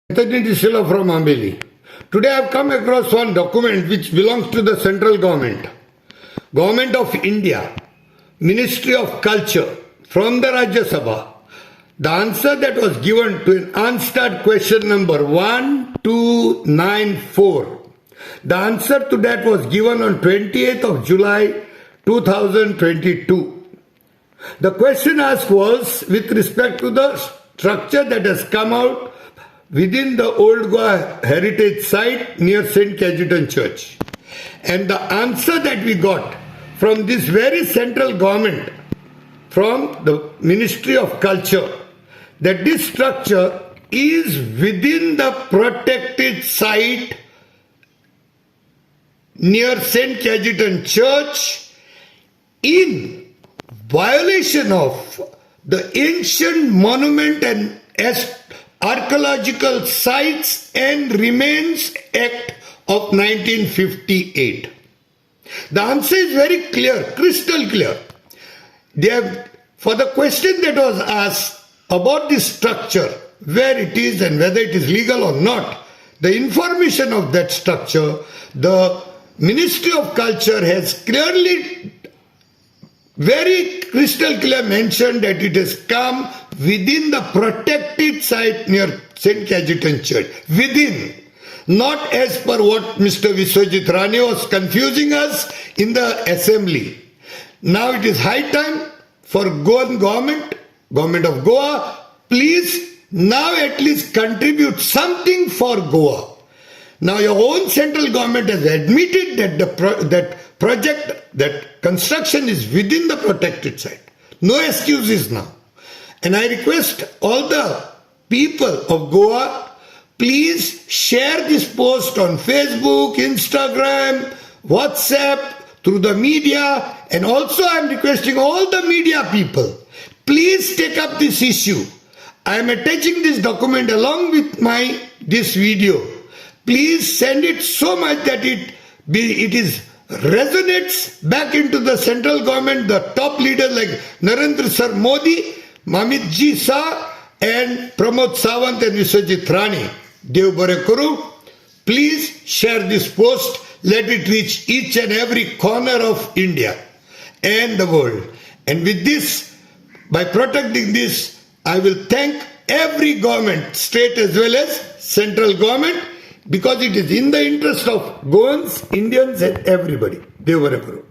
Disila from Ambeli. Today I have come across one document which belongs to the central government. Government of India, Ministry of Culture, from the Rajya Sabha. The answer that was given to an unstarred question number 1294. The answer to that was given on 28th of July 2022. The question asked was with respect to the structure that has come out within the Old Goa heritage site near St. Cajetan Church. And the answer that we got from this very central government, from the Ministry of Culture, that this structure is within the protected site near St. Cajetan Church in violation of the ancient monument and archaeological sites and remains act of 1958. The answer is very clear, crystal clear. They have, for the question that was asked about this structure, where it is and whether it is legal or not, the information of that structure, the Ministry of Culture has clearly, very crystal clear mentioned that it has come within the protected site near St. Cajetan Church. Within. Not as per what Mr. Viswajit Rane was confusing us in the assembly. Now it is high time for Goan government of Goa, please now at least contribute something for Goa. Now your own central government has admitted that that construction is within the protected site. No excuses now. And I request all the people of Goa, please share this post on Facebook, Instagram, WhatsApp, through the media, and also I am requesting all the media people, please take up this issue. I am attaching this document along with this video. Please send it so much that it resonates back into the central government, the top leaders like Narendra Sir Modi, Mamit Ji Shah, and Pramod Sawant and Viswajit Rane. Dev Bare Kuru. Please share this post. Let it reach each and every corner of India and the world. And with this, by protecting this, I will thank every government, state as well as central government, because it is in the interest of Goans, Indians and everybody. Dev Bare Kuru.